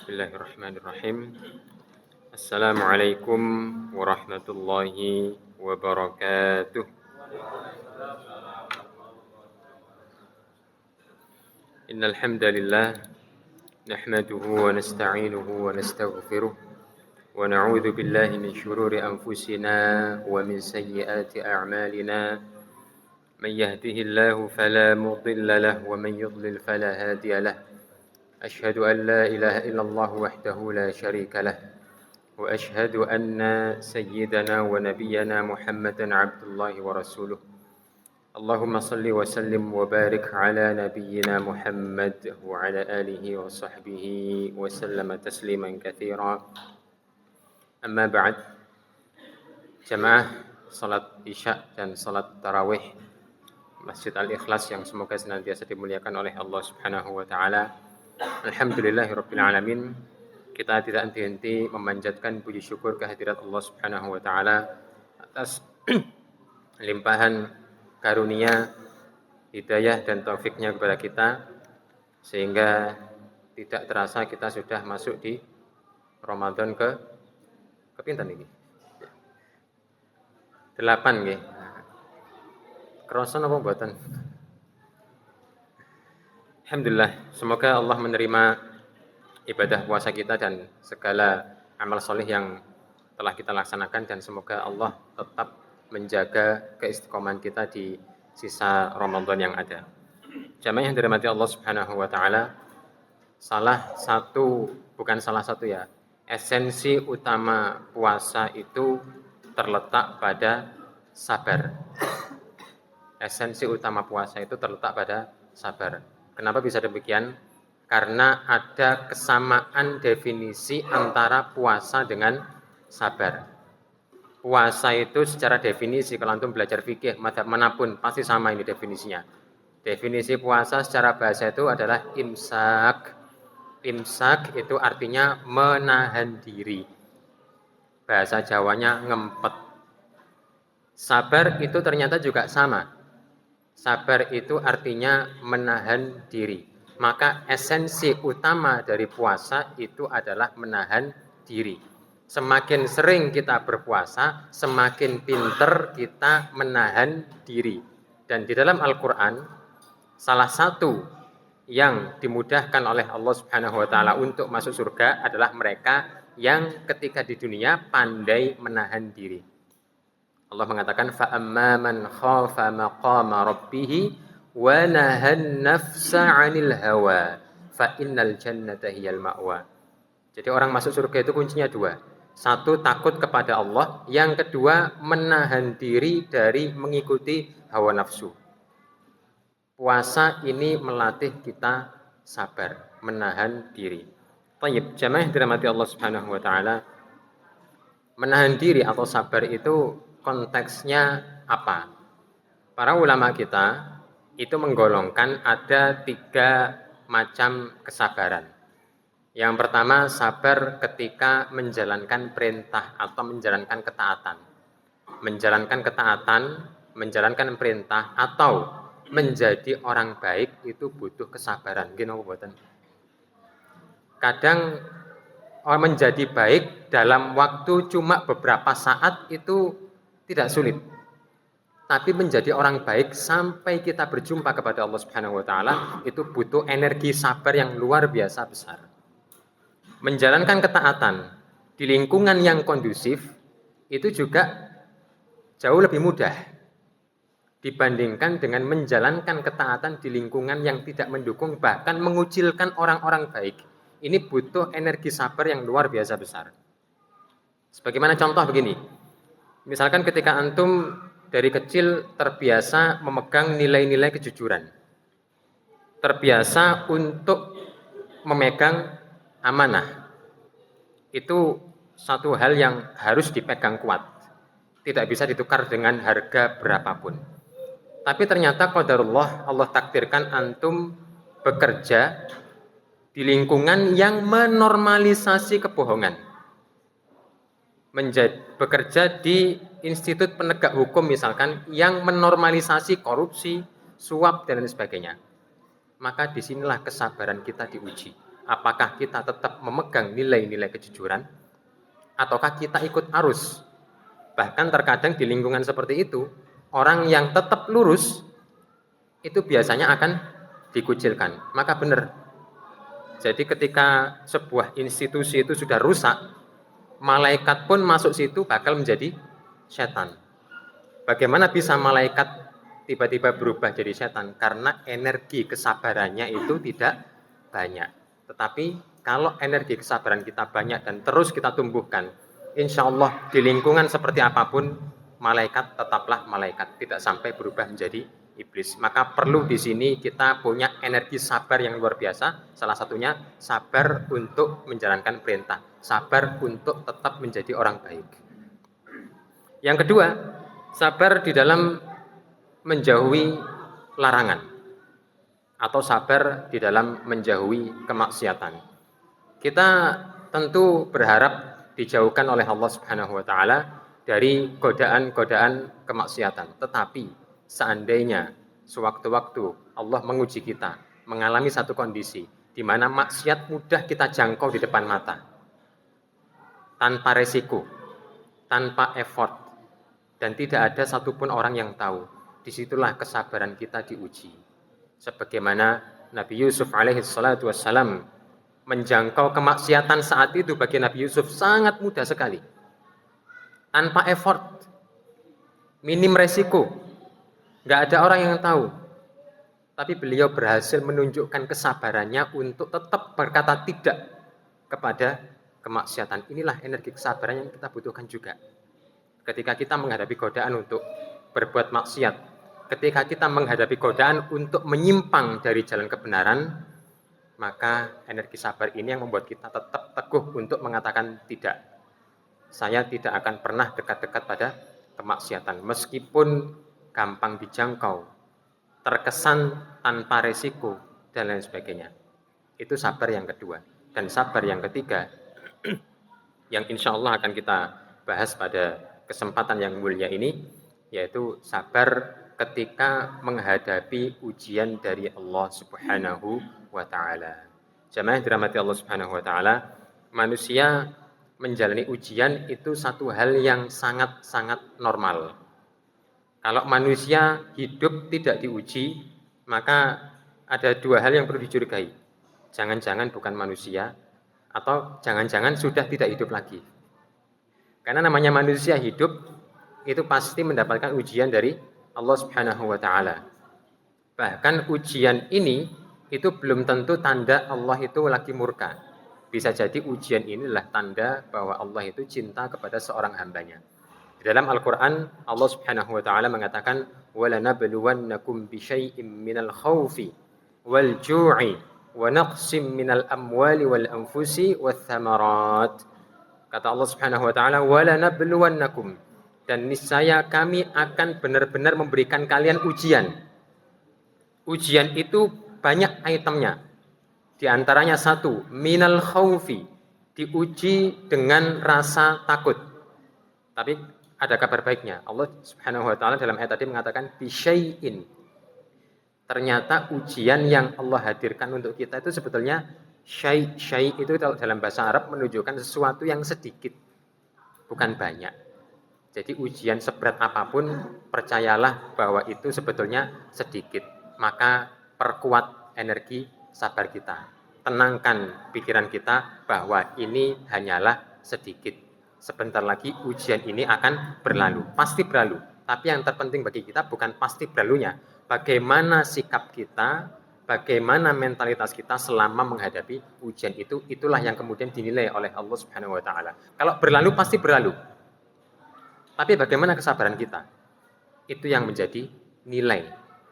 Bismillahirrahmanirrahim. Assalamualaikum warahmatullahi wabarakatuh. Innal hamdalillah nahmaduhu wa nasta'inuhu wa nastaghfiruh wa na'udzu billahi min shururi anfusina wa min sayyiati a'malina. Man yahdihillahu fala mudilla lahu wa man yudlil fala hadiya lahu. أشهد أن لا إله إلا الله وحده لا شريك له وأشهد أن سيدنا ونبينا محمدا عبد الله ورسوله اللهم صل وسلم وبارك على نبينا محمد وعلى آله وصحبه وسلم تسليما كثيرا أما بعد jamaah salat isya dan salat tarawih Masjid Al-Ikhlas yang semoga senantiasa dimuliakan oleh Allah Subhanahu wa taala. Alhamdulillahirrabbilalamin. Kita tidak henti-henti memanjatkan puji syukur kehadirat Allah Subhanahu wa taala atas limpahan karunia, hidayah dan taufiknya kepada kita, sehingga tidak terasa kita sudah masuk di Ramadan ke pinten iki? 8 nggih. Kroso napa mboten? Alhamdulillah, semoga Allah menerima ibadah puasa kita dan segala amal soleh yang telah kita laksanakan, dan semoga Allah tetap menjaga keistiqomahan kita di sisa Ramadan yang ada. Jamaah yang dirahmati Allah Subhanahu wa taala, esensi utama puasa itu terletak pada sabar. Esensi utama puasa itu terletak pada sabar. Kenapa bisa demikian? Karena ada kesamaan definisi antara puasa dengan sabar. Puasa itu secara definisi, kalau antum belajar fikih mazhab manapun pasti sama ini definisinya. Definisi puasa secara bahasa itu adalah imsak. Imsak itu artinya menahan diri. Bahasa Jawanya ngempet. Sabar itu ternyata juga sama. Sabar itu artinya menahan diri. Maka esensi utama dari puasa itu adalah menahan diri. Semakin sering kita berpuasa, semakin pinter kita menahan diri. Dan di dalam Al-Quran, salah satu yang dimudahkan oleh Allah Subhanahu wa taala untuk masuk surga adalah mereka yang ketika di dunia pandai menahan diri. Allah mengatakan فَأَمَّا مَنْ خَافَ مَقَامَ رَبِّهِ وَنَهَى النَّفْسَ عَنِ الْهَوَى فَإِنَّ الْجَنَّةَ هِيَ الْمَأْوَى. Jadi orang masuk surga itu kuncinya dua. Satu, takut kepada Allah. Yang kedua, menahan diri dari mengikuti hawa nafsu. Puasa ini melatih kita sabar, menahan diri. Baik, jamaah yang dirahmati Allah Subhanahu wa taala, menahan diri atau sabar itu konteksnya apa? Para ulama kita itu menggolongkan ada 3 macam kesabaran. Yang pertama, sabar ketika menjalankan perintah atau menjalankan ketaatan. Menjalankan ketaatan, menjalankan perintah atau menjadi orang baik itu butuh kesabaran. Gini mboten. Kadang menjadi baik dalam waktu cuma beberapa saat itu tidak sulit. Tapi menjadi orang baik sampai kita berjumpa kepada Allah Subhanahu wa taala itu butuh energi sabar yang luar biasa besar. Menjalankan ketaatan di lingkungan yang kondusif itu juga jauh lebih mudah dibandingkan dengan menjalankan ketaatan di lingkungan yang tidak mendukung, bahkan mengucilkan orang-orang baik. Ini butuh energi sabar yang luar biasa besar. Sebagaimana contoh begini. Misalkan ketika antum dari kecil terbiasa memegang nilai-nilai kejujuran. Terbiasa untuk memegang amanah. Itu satu hal yang harus dipegang kuat. Tidak bisa ditukar dengan harga berapapun. Tapi ternyata qadarullah, Allah takdirkan antum bekerja di lingkungan yang menormalisasi kebohongan. Bekerja di institut penegak hukum misalkan yang menormalisasi korupsi, suap dan lain sebagainya. Maka disinilah kesabaran kita diuji. Apakah kita tetap memegang nilai-nilai kejujuran ataukah kita ikut arus? Bahkan terkadang di lingkungan seperti itu, orang yang tetap lurus itu biasanya akan dikucilkan. Maka benar. Jadi ketika sebuah institusi itu sudah rusak, malaikat pun masuk situ bakal menjadi setan. Bagaimana bisa malaikat tiba-tiba berubah jadi setan? Karena energi kesabarannya itu tidak banyak. Tetapi kalau energi kesabaran kita banyak dan terus kita tumbuhkan, insya Allah di lingkungan seperti apapun, malaikat tetaplah malaikat, tidak sampai berubah menjadi iblis. Maka perlu di sini kita punya energi sabar yang luar biasa. Salah satunya sabar untuk menjalankan perintah, sabar untuk tetap menjadi orang baik. Yang kedua, sabar di dalam menjauhi larangan atau sabar di dalam menjauhi kemaksiatan. Kita tentu berharap dijauhkan oleh Allah Subhanahu wa taala dari godaan-godaan kemaksiatan. Tetapi seandainya sewaktu-waktu Allah menguji kita, mengalami satu kondisi di mana maksiat mudah kita jangkau di depan mata, tanpa resiko, tanpa effort, dan tidak ada satupun orang yang tahu. Disitulah kesabaran kita diuji. Sebagaimana Nabi Yusuf alaihi salatu wassalam menjangkau kemaksiatan saat itu bagi Nabi Yusuf sangat mudah sekali. Tanpa effort, minim resiko, nggak ada orang yang tahu. Tapi beliau berhasil menunjukkan kesabarannya untuk tetap berkata tidak kepada kemaksiatan. Inilah energi kesabaran yang kita butuhkan juga. Ketika kita menghadapi godaan untuk berbuat maksiat, ketika kita menghadapi godaan untuk menyimpang dari jalan kebenaran, maka energi sabar ini yang membuat kita tetap teguh untuk mengatakan tidak. Saya tidak akan pernah dekat-dekat pada kemaksiatan, meskipun gampang dijangkau, terkesan tanpa resiko, dan lain sebagainya. Itu sabar yang kedua. Dan sabar yang ketiga, yang insya Allah akan kita bahas pada kesempatan yang mulia ini, yaitu sabar ketika menghadapi ujian dari Allah Subhanahu wa taala. Jamaah yang dirahmati Allah Subhanahu wa taala, manusia menjalani ujian itu satu hal yang sangat-sangat normal. Kalau manusia hidup tidak diuji, maka ada dua hal yang perlu dicurigai. Jangan-jangan bukan manusia, atau jangan-jangan sudah tidak hidup lagi. Karena namanya manusia hidup itu pasti mendapatkan ujian dari Allah Subhanahu wa taala. Bahkan ujian ini itu belum tentu tanda Allah itu lagi murka. Bisa jadi ujian inilah tanda bahwa Allah itu cinta kepada seorang hambanya. Di dalam Al-Qur'an Allah Subhanahu wa taala mengatakan walanabluwannakum bisyai'im minal khaufi wal ju'i wa naqsim minal amwali wal anfusi wath thamarat. Kata Allah Subhanahu wa taala, "Wala nabluwannakum." Dan niscaya kami akan benar-benar memberikan kalian ujian. Ujian itu banyak itemnya. Di antaranya satu, minal khaufi, diuji dengan rasa takut. Tapi ada kabar baiknya. Allah Subhanahu wa taala dalam ayat tadi mengatakan bisyai'in. Ternyata ujian yang Allah hadirkan untuk kita itu sebetulnya syai' itu dalam bahasa Arab menunjukkan sesuatu yang sedikit, bukan banyak. Jadi ujian seberat apapun, percayalah bahwa itu sebetulnya sedikit. Maka perkuat energi sabar kita. Tenangkan pikiran kita bahwa ini hanyalah sedikit. Sebentar lagi ujian ini akan berlalu, pasti berlalu. Tapi yang terpenting bagi kita bukan pasti berlalunya, bagaimana sikap kita, bagaimana mentalitas kita selama menghadapi ujian itu. Itulah yang kemudian dinilai oleh Allah Subhanahu wa taala. Kalau berlalu pasti berlalu. Tapi bagaimana kesabaran kita? Itu yang menjadi nilai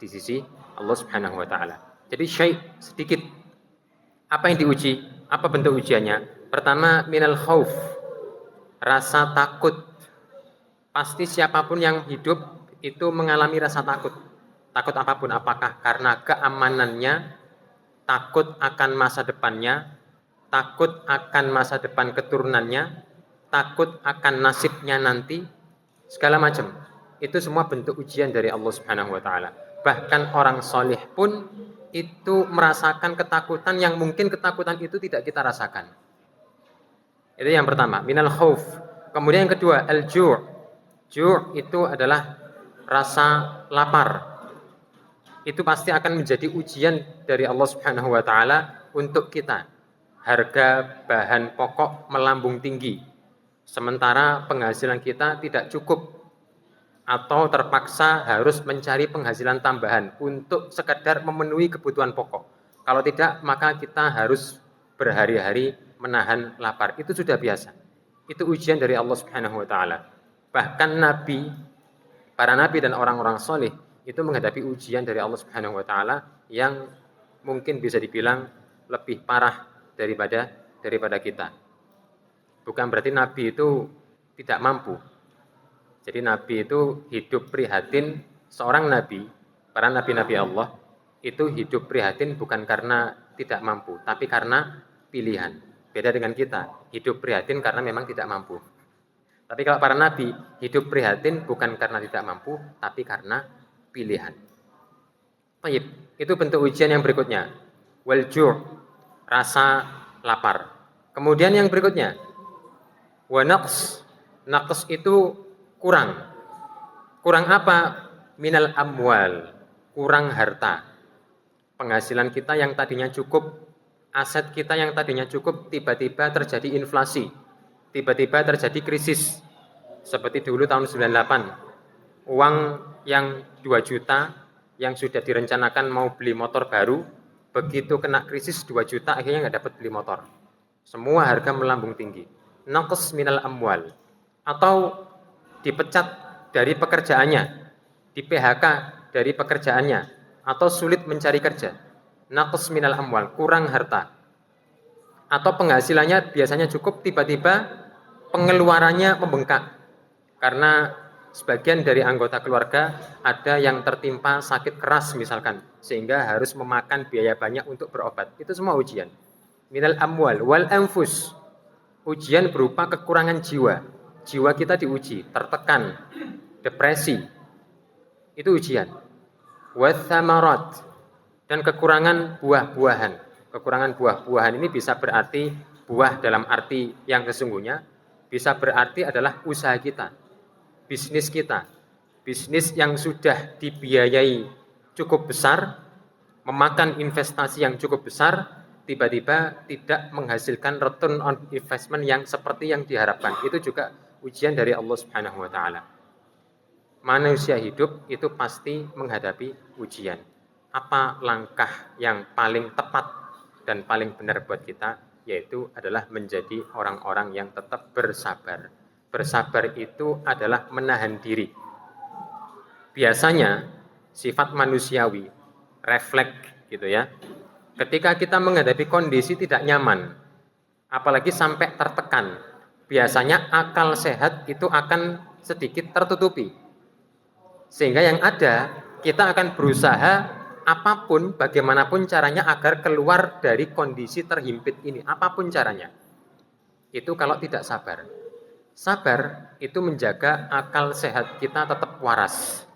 di sisi Allah Subhanahu wa taala. Jadi sedikit. Apa yang diuji? Apa bentuk ujiannya? Pertama, minal khauf. Rasa takut. Pasti siapapun yang hidup itu mengalami rasa takut. Takut apapun, apakah karena keamanannya, takut akan masa depannya, takut akan masa depan keturunannya, takut akan nasibnya nanti, segala macam. Itu semua bentuk ujian dari Allah Subhanahu wa taala. Bahkan orang soleh pun itu merasakan ketakutan yang mungkin ketakutan itu tidak kita rasakan. Itu yang pertama, minal khauf. Kemudian yang kedua, al-ju'. Ju' itu adalah rasa lapar. Itu pasti akan menjadi ujian dari Allah Subhanahu wa taala untuk kita. Harga bahan pokok melambung tinggi. Sementara penghasilan kita tidak cukup atau terpaksa harus mencari penghasilan tambahan untuk sekedar memenuhi kebutuhan pokok. Kalau tidak, maka kita harus berhari-hari menahan lapar. Itu sudah biasa. Itu ujian dari Allah Subhanahu wa taala. Bahkan nabi, para nabi dan orang-orang soleh itu menghadapi ujian dari Allah Subhanahu wa taala yang mungkin bisa dibilang lebih parah daripada kita. Bukan berarti nabi itu tidak mampu. Jadi nabi itu hidup prihatin, seorang nabi, para nabi-nabi Allah itu hidup prihatin bukan karena tidak mampu, tapi karena pilihan. Beda dengan kita, hidup prihatin karena memang tidak mampu. Tapi kalau para nabi hidup prihatin bukan karena tidak mampu, tapi karena pilihan. Baik, itu bentuk ujian yang berikutnya. Wal-ju', rasa lapar. Kemudian yang berikutnya, wa naqs. Naqs itu kurang. Kurang apa? Minal amwal, kurang harta. Penghasilan kita yang tadinya cukup, aset kita yang tadinya cukup, tiba-tiba terjadi inflasi. Tiba-tiba terjadi krisis. Seperti dulu tahun 98. Uang yang 2 juta yang sudah direncanakan mau beli motor baru, begitu kena krisis 2 juta akhirnya nggak dapat beli motor. Semua harga melambung tinggi. Naqs minal amwal. Atau dipecat dari pekerjaannya, di PHK dari pekerjaannya, atau sulit mencari kerja. Naqs minal amwal, kurang harta. Atau penghasilannya biasanya cukup, tiba-tiba pengeluarannya membengkak. Karena sebagian dari anggota keluarga ada yang tertimpa sakit keras misalkan, sehingga harus memakan biaya banyak untuk berobat. Itu semua ujian. Minal amwal wal anfus. Ujian berupa kekurangan jiwa. Jiwa kita diuji, tertekan, depresi. Itu ujian. Wathamarat, dan kekurangan buah-buahan. Kekurangan buah-buahan ini bisa berarti buah dalam arti yang sesungguhnya, bisa berarti adalah usaha kita, bisnis kita. Bisnis yang sudah dibiayai cukup besar, memakan investasi yang cukup besar, tiba-tiba tidak menghasilkan return on investment yang seperti yang diharapkan. Itu juga ujian dari Allah Subhanahu wa taala. Manusia hidup itu pasti menghadapi ujian. Apa langkah yang paling tepat dan paling benar buat kita? Yaitu adalah menjadi orang-orang yang tetap bersabar. Bersabar itu adalah menahan diri. Biasanya sifat manusiawi, refleks gitu ya. Ketika kita menghadapi kondisi tidak nyaman, apalagi sampai tertekan, biasanya akal sehat itu akan sedikit tertutupi. Sehingga yang ada, kita akan berusaha apapun, bagaimanapun caranya agar keluar dari kondisi terhimpit ini. Apapun caranya. Itu kalau tidak sabar. Sabar itu menjaga akal sehat kita tetap waras.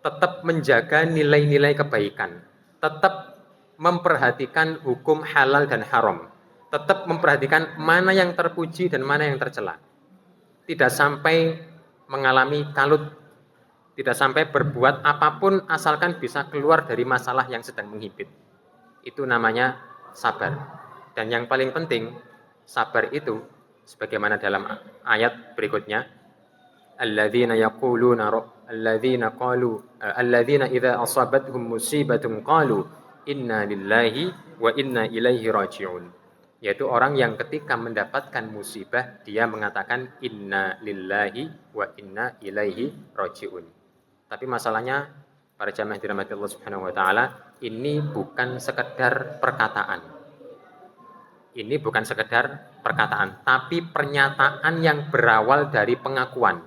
Tetap menjaga nilai-nilai kebaikan. Tetap memperhatikan hukum halal dan haram. Tetap memperhatikan mana yang terpuji dan mana yang tercela. Tidak sampai mengalami kalut, tidak sampai berbuat apapun asalkan bisa keluar dari masalah yang sedang menghimpit. Itu namanya sabar. Dan yang paling penting, sabar itu sebagaimana dalam ayat berikutnya, alladzina idza asabathum musibatun qalu inna lillahi wa inna ilaihi raji'un. Yaitu orang yang ketika mendapatkan musibah dia mengatakan inna lillahi wa inna ilaihi raji'un. Tapi masalahnya para jamaah dirahmati Allah Subhanahu wa taala, ini bukan sekedar perkataan. Ini bukan sekedar perkataan, tapi pernyataan yang berawal dari pengakuan.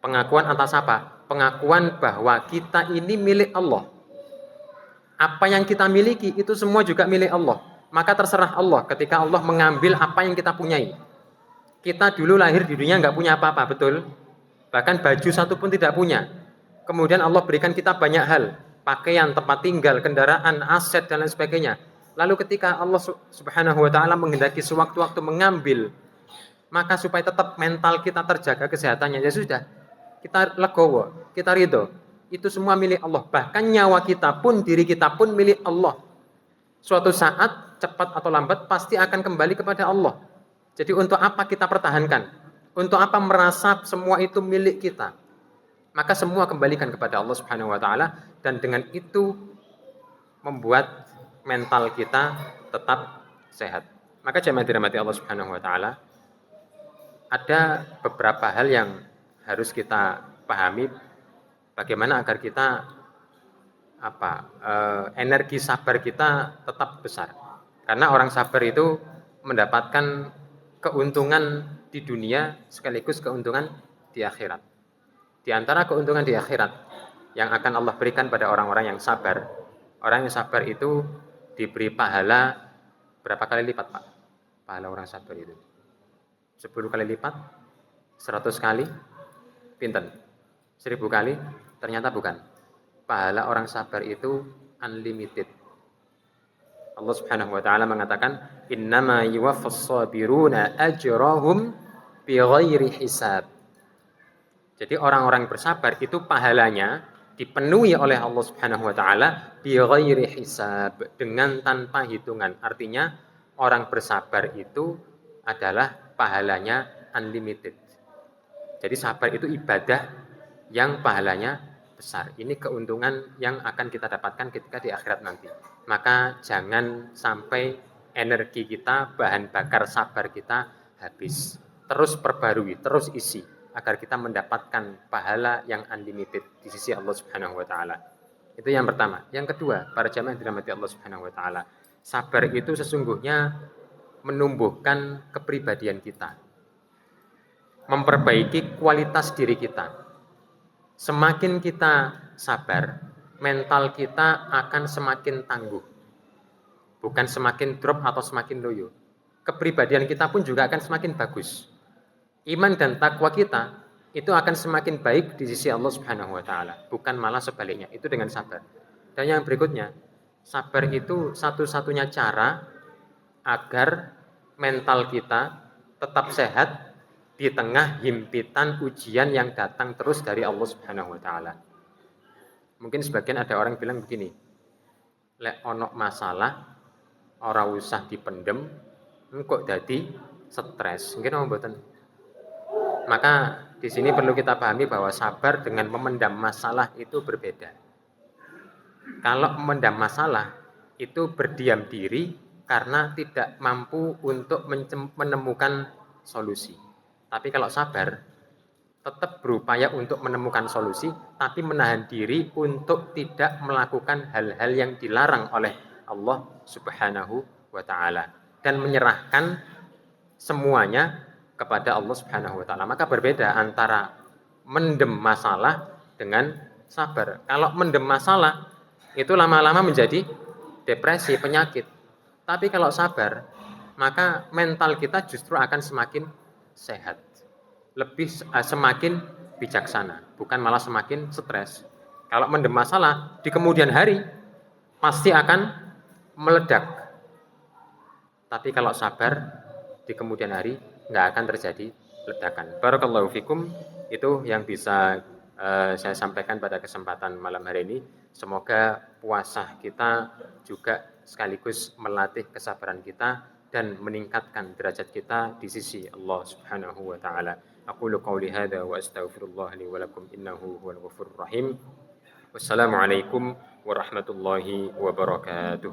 Pengakuan atas apa? Pengakuan bahwa kita ini milik Allah. Apa yang kita miliki itu semua juga milik Allah. Maka terserah Allah ketika Allah mengambil apa yang kita punyai. Kita dulu lahir di dunia nggak punya apa-apa, betul? Bahkan baju satu pun tidak punya. Kemudian Allah berikan kita banyak hal. pakaian, tempat tinggal, kendaraan, aset dan lain sebagainya. Lalu ketika Allah Subhanahu wa taala menghendaki sewaktu-waktu mengambil, maka supaya tetap mental kita terjaga kesehatannya, ya sudah, kita legowo, kita ridho. Itu semua milik Allah. Bahkan nyawa kita pun, diri kita pun milik Allah. Suatu saat, cepat atau lambat, pasti akan kembali kepada Allah. Jadi untuk apa kita pertahankan? Untuk apa merasa semua itu milik kita? Maka semua kembalikan kepada Allah Subhanahu wa taala, dan dengan itu membuat mental kita tetap sehat. Maka jemaah dirahmati Allah Subhanahu wa taala, ada beberapa hal yang harus kita pahami bagaimana agar kita energi sabar kita tetap besar. Karena orang sabar itu mendapatkan keuntungan di dunia sekaligus keuntungan di akhirat. Di antara keuntungan di akhirat yang akan Allah berikan pada orang-orang yang sabar, orang yang sabar itu diberi pahala berapa kali lipat, Pak? Pahala orang sabar itu 10 kali lipat, 100 kali, pinten? 1000 kali? Ternyata bukan. Pahala orang sabar itu unlimited. Allah Subhanahu wa taala mengatakan, "Innama yuwaffas sabiruna ajrahum bighairi hisab." Jadi orang-orang bersabar itu pahalanya dipenuhi oleh Allah Subhanahu wa taala bighairi hisab, dengan tanpa hitungan. Artinya orang bersabar itu adalah pahalanya unlimited. Jadi sabar itu ibadah yang pahalanya besar. Ini keuntungan yang akan kita dapatkan ketika di akhirat nanti. Maka jangan sampai energi kita, bahan bakar sabar kita habis. Terus perbarui, terus isi agar kita mendapatkan pahala yang unlimited di sisi Allah Subhanahu wa taala. Itu yang pertama. Yang kedua, para jamaah dirahmati Allah Subhanahu wa taala, sabar itu sesungguhnya menumbuhkan kepribadian kita, memperbaiki kualitas diri kita. Semakin kita sabar, mental kita akan semakin tangguh, bukan semakin drop atau semakin loyo. Kepribadian kita pun juga akan semakin bagus. Iman dan takwa kita itu akan semakin baik di sisi Allah Subhanahu wa taala, bukan malah sebaliknya. Itu dengan sabar. Dan yang berikutnya, sabar itu satu-satunya cara agar mental kita tetap sehat di tengah himpitan ujian yang datang terus dari Allah Subhanahu wa taala. Mungkin sebagian ada orang bilang begini, lek ono masalah ora usah dipendem, kok dadi stres. Mungkin apa mboten? Maka di sini perlu kita pahami bahwa sabar dengan memendam masalah itu berbeda. Kalau memendam masalah itu berdiam diri karena tidak mampu untuk menemukan solusi. Tapi kalau sabar tetap berupaya untuk menemukan solusi, tapi menahan diri untuk tidak melakukan hal-hal yang dilarang oleh Allah Subhanahu wa taala dan menyerahkan semuanya kepada Allah Subhanahu wa taala. Maka berbeda antara mendem masalah dengan sabar. Kalau mendem masalah itu lama-lama menjadi depresi, penyakit. Tapi kalau sabar, maka mental kita justru akan semakin sehat. Semakin bijaksana, bukan malah semakin stres. Kalau mendem masalah di kemudian hari pasti akan meledak. Tapi kalau sabar di kemudian hari nggak akan terjadi ledakan. Barakallahu fikum, itu yang bisa saya sampaikan pada kesempatan malam hari ini. Semoga puasa kita juga sekaligus melatih kesabaran kita dan meningkatkan derajat kita di sisi Allah Subhanahu wa taala. Aqulu qauli hadza wa astaghfirullah li wa lakum innahu huwal ghafurur rahim. Wassalamualaikum warahmatullahi wabarakatuh.